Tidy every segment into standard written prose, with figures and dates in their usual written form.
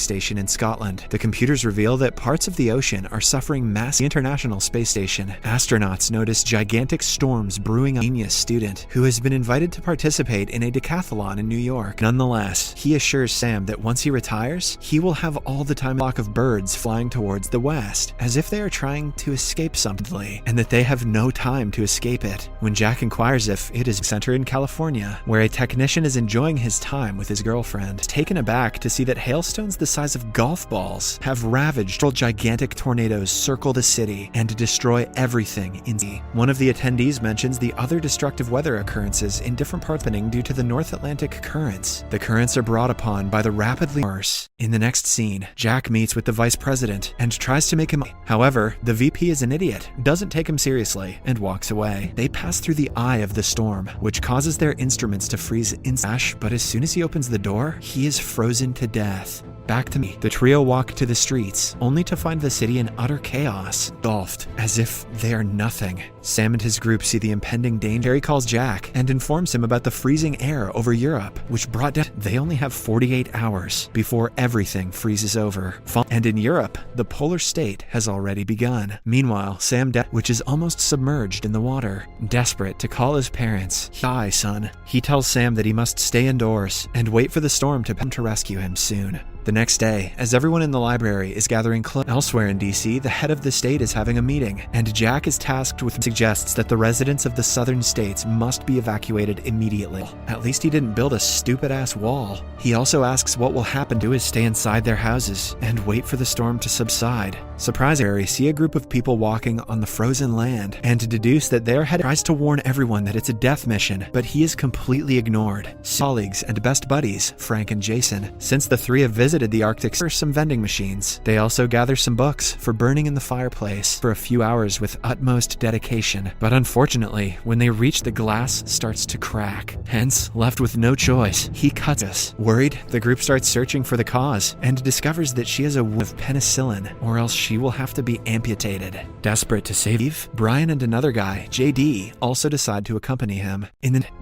station in Scotland. The computers reveal that parts of the ocean are suffering massive. International Space Station. Astronauts notice gigantic storms brewing. A genius student who has been invited to participate in a decathlon in New York. Nonetheless, he assures Sam that once he retires, he will have all the time. A flock of birds flying towards the west, as if they are trying to escape something, and that they have no time to escape it. When Jack inquires if it is center in California, where a technician is enjoying his time with his girlfriend, taken aback to see that hailstones the size of golf balls have ravaged. Gigantic tornadoes circle the city and destroy everything in the. One of the attendees mentions the other destructive weather occurrences in different parts happening due to the North Atlantic currents. The currents are brought upon by the rapidly worse. In the next scene, Jack meets with the vice president and tries to make him. However, the VP is an idiot, doesn't take him seriously, and walks away. They pass through the eye of the storm, which causes their instruments to freeze in ash, but as soon as he opens the door, he is frozen to death. Back to me. The trio walk to the streets, only to find the city in utter chaos, engulfed, as if they are nothing. Sam and his group see the impending danger. Harry calls Jack and informs him about the freezing air over Europe, which brought down. They only have 48 hours before everything freezes over. And in Europe, the polar state has already begun. Meanwhile, Sam, which is almost submerged in the water, desperate to call his parents. Hi, son. He tells Sam that he must stay indoors and wait for the storm to come to rescue him soon. The next day, as everyone in the library is gathering elsewhere in DC, the head of the state is having a meeting, and Jack is tasked with suggests that the residents of the southern states must be evacuated immediately. At least he didn't build a stupid-ass wall. He also asks what will happen to is stay inside their houses and wait for the storm to subside. Surprisingly, see a group of people walking on the frozen land, and to deduce that their head tries to warn everyone that it's a death mission, but he is completely ignored. Colleagues and best buddies, Frank and Jason. Since the three have visited the Arctic, for some vending machines. They also gather some books for burning in the fireplace for a few hours with utmost dedication. But unfortunately, when they reach, the glass starts to crack. Hence, left with no choice, he cuts us. Worried, the group starts searching for the cause and discovers that she has a wound of penicillin, or else she will have to be amputated. Desperate to save Eve, Brian and another guy, JD, also decide to accompany him.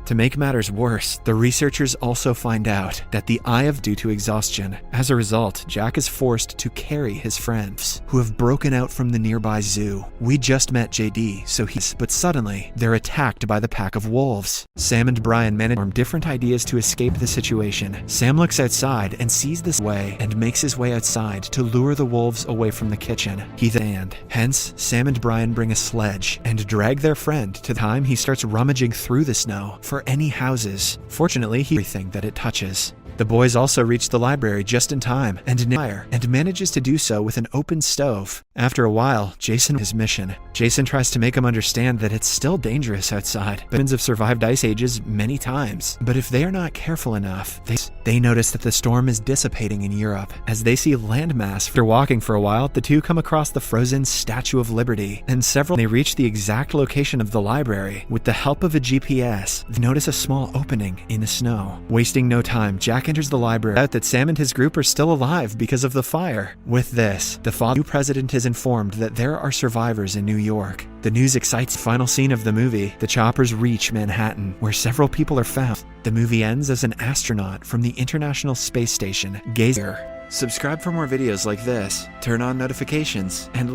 To make matters worse, the researchers also find out that the eye of due to exhaustion. As a result, Jack is forced to carry his friends, who have broken out from the nearby zoo. We just met JD, but suddenly, they're attacked by the pack of wolves. Sam and Brian manage different ideas to escape the situation. Sam looks outside and sees this way and makes his way outside to lure the wolves away from the kitchen. Hence, Sam and Brian bring a sledge and drag their friend to the time he starts rummaging through the snow for any houses. Fortunately, everything that it touches. The boys also reach the library just in time and manages to do so with an open stove. After a while, Jason his mission. Jason tries to make him understand that it's still dangerous outside. Humans have survived ice ages many times, but if they are not careful enough, they notice that the storm is dissipating in Europe. As they see landmass after walking for a while, the two come across the frozen Statue of Liberty, and they reach the exact location of the library. With the help of a GPS, they notice a small opening in the snow. Wasting no time, Jack enters the library out that Sam and his group are still alive because of the fire. With this, the new president is informed that there are survivors in New York. The news excites the final scene of the movie. The choppers reach Manhattan, where several people are found. The movie ends as an astronaut from the International Space Station gazes. Subscribe for more videos like this, turn on notifications, and